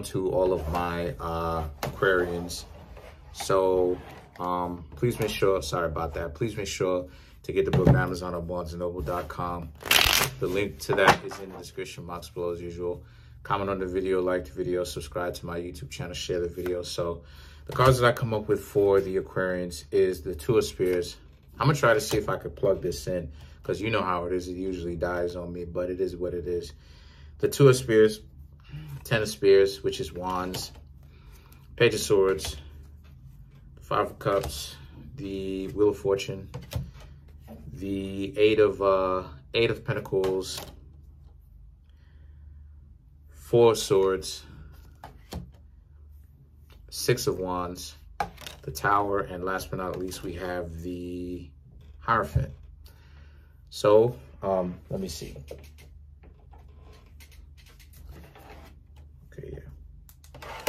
to all of my Aquarians. So please make sure, sorry about that, please make sure to get the book on Amazon or BarnesandNoble.com. The link to that is in the description box below as usual. Comment on the video, like the video, subscribe to my YouTube channel, share the video. So the cards that I come up with for the Aquarians is the Two of Spears. I'm gonna try to see if I could plug this in, because you know how it is. It usually dies on me, but it is what it is. The Two of Spears, Ten of Spears, which is Wands, Page of Swords, Five of Cups, the Wheel of Fortune, the Eight of Pentacles, Four of Swords, Six of Wands, the Tower, and last but not least, we have the Hierophant. So, let me see. Okay, yeah.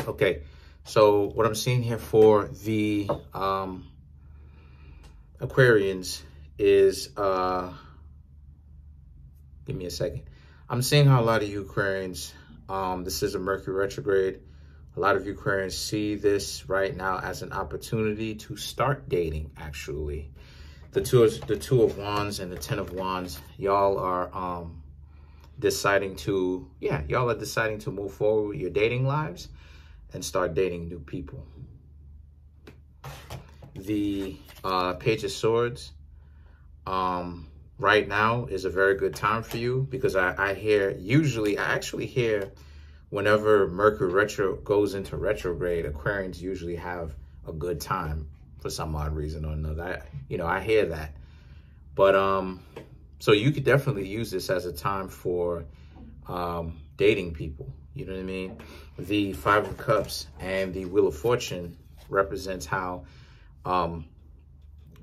Okay, so what I'm seeing here for the Aquarians is, give me a second. I'm seeing how a lot of you Aquarians, this is a Mercury retrograde. A lot of you Aquarians see this right now as an opportunity to start dating, actually. The two of Wands and the Ten of Wands, y'all are deciding to move forward with your dating lives and start dating new people. The Page of Swords, right now is a very good time for you, because I actually hear whenever Mercury goes into retrograde, Aquarians usually have a good time for some odd reason or another. I hear that. But so you could definitely use this as a time for dating people. You know what I mean? The Five of Cups and the Wheel of Fortune represents how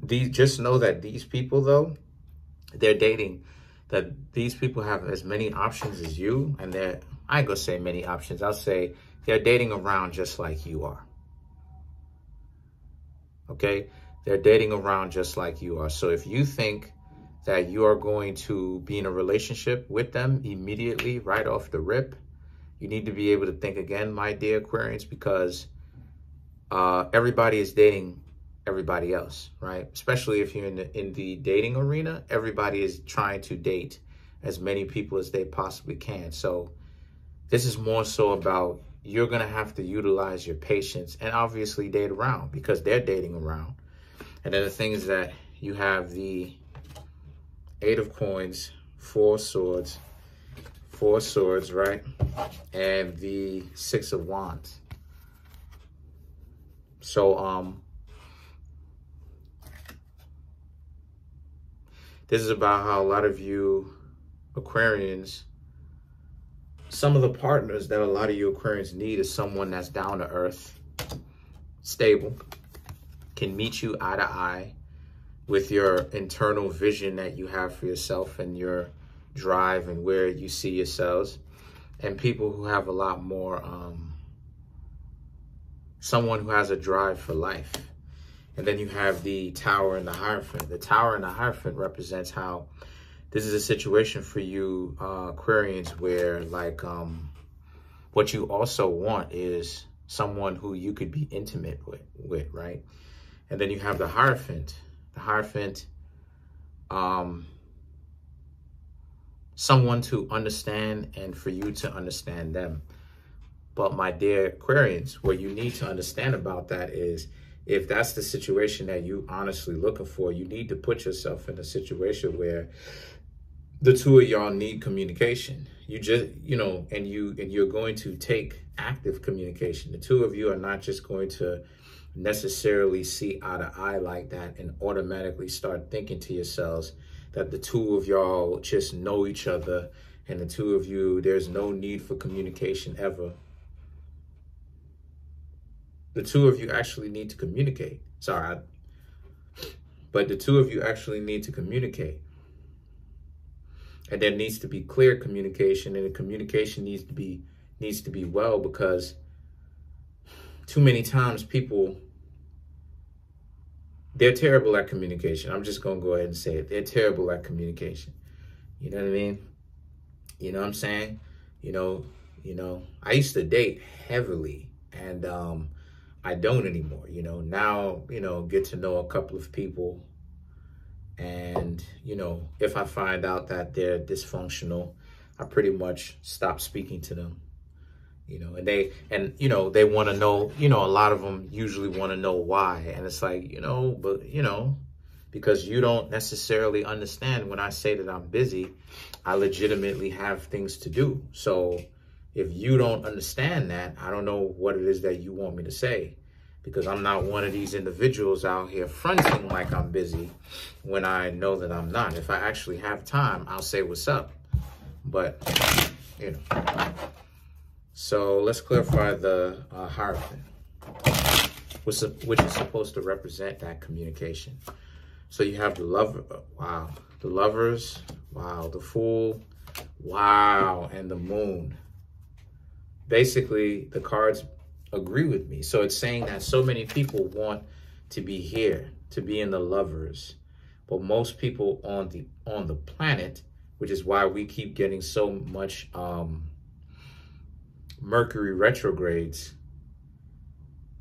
just know that these people, though, they're dating, that these people have as many options as you, and I ain't gonna say many options, I'll say they're dating around just like you are. Okay? They're dating around just like you are. So if you think that you are going to be in a relationship with them immediately, right off the rip, you need to be able to think again, my dear Aquarians, because everybody is dating everybody else, right? Especially if you're in the dating arena, everybody is trying to date as many people as they possibly can. So this is more so about, you're going to have to utilize your patience and obviously date around, because they're dating around. And then the thing is that you have the Eight of Coins, Four Swords, right? And the Six of Wands. So, this is about how a lot of you Aquarians, some of the partners that a lot of you Aquarians need is someone that's down to earth, stable, can meet you eye to eye with your internal vision that you have for yourself and your drive and where you see yourselves, and people who have a lot more, someone who has a drive for life. And then you have the Tower and the Hierophant. The Tower and the Hierophant represents how this is a situation for you Aquarians where, like, what you also want is someone who you could be intimate with, right? And then you have the Hierophant. The Hierophant, someone to understand and for you to understand them. But my dear Aquarians, what you need to understand about that is, if that's the situation that you honestly looking for, you need to put yourself in a situation where the two of y'all need communication. You just, and you're going to take active communication. The two of you are not just going to necessarily see eye to eye like that and automatically start thinking to yourselves that the two of y'all just know each other, and the two of you, there's no need for communication ever. The two of you actually need to communicate. But the two of you actually need to communicate. And there needs to be clear communication, and the communication needs to be well, because too many times people, they're terrible at communication. I'm just going to go ahead and say it. They're terrible at communication. You know what I mean? You know what I'm saying? you know. I used to date heavily, and I don't anymore, you know. Now, you know, get to know a couple of people, and, you know, if I find out that they're dysfunctional, I pretty much stop speaking to them, you know. And you know, they want to know, you know, a lot of them usually want to know why. And it's like, you know, but, you know, because you don't necessarily understand when I say that I'm busy, I legitimately have things to do. So if you don't understand that, I don't know what it is that you want me to say, because I'm not one of these individuals out here fronting like I'm busy when I know that I'm not. If I actually have time, I'll say what's up. But, you know. So let's clarify the Hierophant, which is supposed to represent that communication. So you have the lover, wow, the Lovers, wow, the Fool, wow, and the Moon. Basically, the cards agree with me. So it's saying that so many people want to be here, to be in the Lovers, but most people on the planet, which is why we keep getting so much Mercury retrogrades,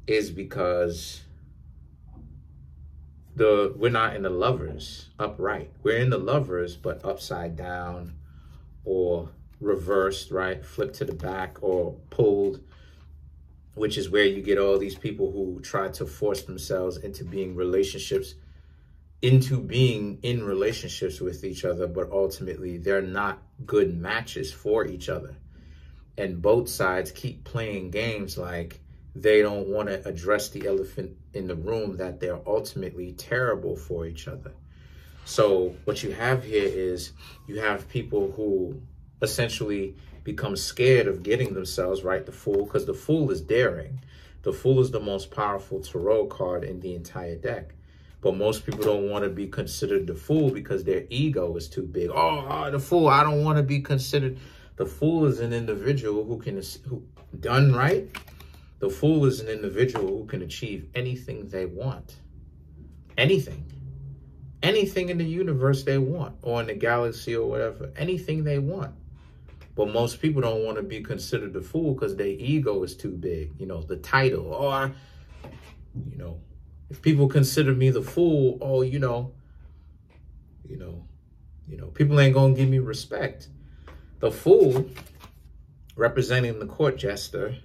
is because we're not in the Lovers upright. We're in the Lovers, but upside down or reversed, right? Flipped to the back or pulled, which is where you get all these people who try to force themselves into being in relationships with each other, but ultimately they're not good matches for each other. And both sides keep playing games like they don't want to address the elephant in the room, that they're ultimately terrible for each other. So what you have here is you have people who essentially become scared of getting themselves right, the Fool, because the Fool is daring. The Fool is the most powerful tarot card in the entire deck. But most people don't want to be considered the Fool because their ego is too big. Oh, the Fool, I don't want to be considered. The Fool is an individual who done right. The Fool is an individual who can achieve anything they want. Anything. Anything in the universe they want, or in the galaxy or whatever. Anything they want. But most people don't want to be considered the Fool because their ego is too big. You know, the title. Or, you know, if people consider me the Fool, oh, you know, people ain't going to give me respect. The Fool, representing the court jester,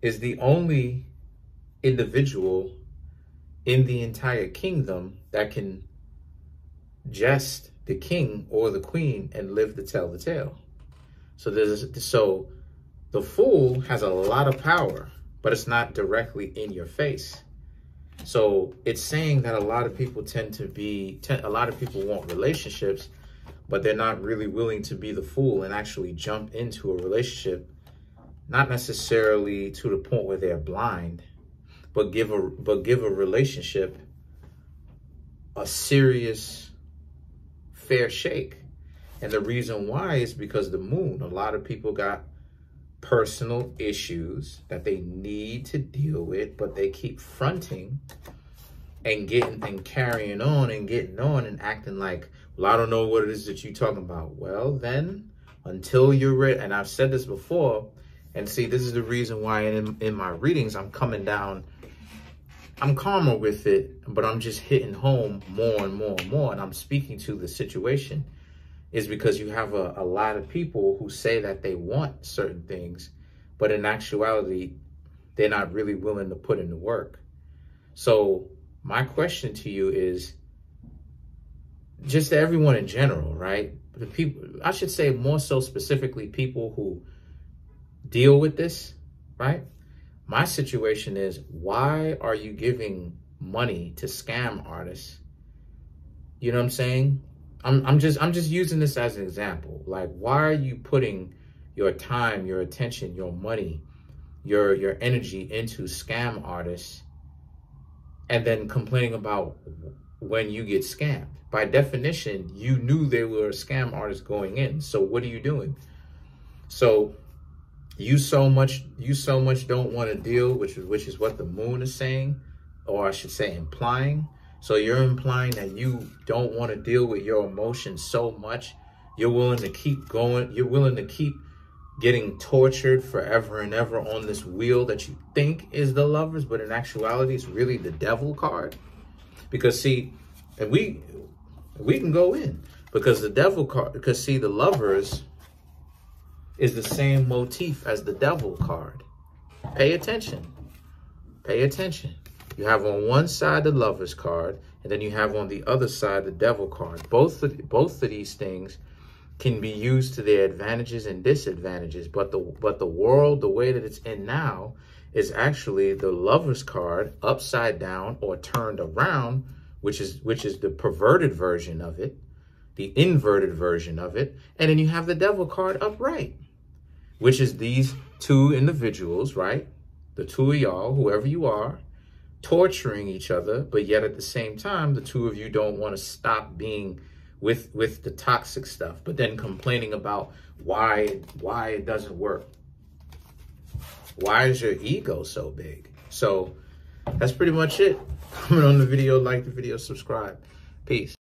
is the only individual in the entire kingdom that can jest the king or the queen and live to tell the tale. So the Fool has a lot of power, but it's not directly in your face. So it's saying that a lot of people a lot of people want relationships, but they're not really willing to be the Fool and actually jump into a relationship, not necessarily to the point where they're blind, but give a relationship a serious, fair shake. And the reason why is because the Moon, a lot of people got personal issues that they need to deal with, but they keep fronting and carrying on and getting on and acting like, well, I don't know what it is that you're talking about. Well, then, until you're ready, and I've said this before, and see, this is the reason why in my readings, I'm coming down, I'm calmer with it, but I'm just hitting home more and more and more, and I'm speaking to the situation, is because you have a lot of people who say that they want certain things, but in actuality, they're not really willing to put in the work. So my question to you is, just to everyone in general, right? The people, I should say more so specifically people who deal with this, right? My situation is, why are you giving money to scam artists? You know what I'm saying? I'm just using this as an example. Like, why are you putting your time, your attention, your money, your energy into scam artists and then complaining about when you get scammed? By definition, you knew they were a scam artist going in. So what are you doing? So you so much don't want to deal, which is what the Moon is saying, or I should say implying. So you're implying that you don't want to deal with your emotions so much, you're willing to keep going, you're willing to keep getting tortured forever and ever on this wheel that you think is the Lovers, but in actuality, it's really the Devil card. Because see, and we can go in, because the Devil card, because see, the Lovers is the same motif as the Devil card. Pay attention. Pay attention. You have on one side the Lovers card, and then you have on the other side the Devil card. Both of these things can be used to their advantages and disadvantages, but the world, the way that it's in now, is actually the Lovers card upside down or turned around, which is the perverted version of it, the inverted version of it, and then you have the Devil card upright, which is these two individuals, right? The two of y'all, whoever you are, torturing each other, but yet at the same time, the two of you don't want to stop being with the toxic stuff, but then complaining about why it doesn't work. Why is your ego so big? So that's pretty much it. Comment on the video, like the video, subscribe. Peace.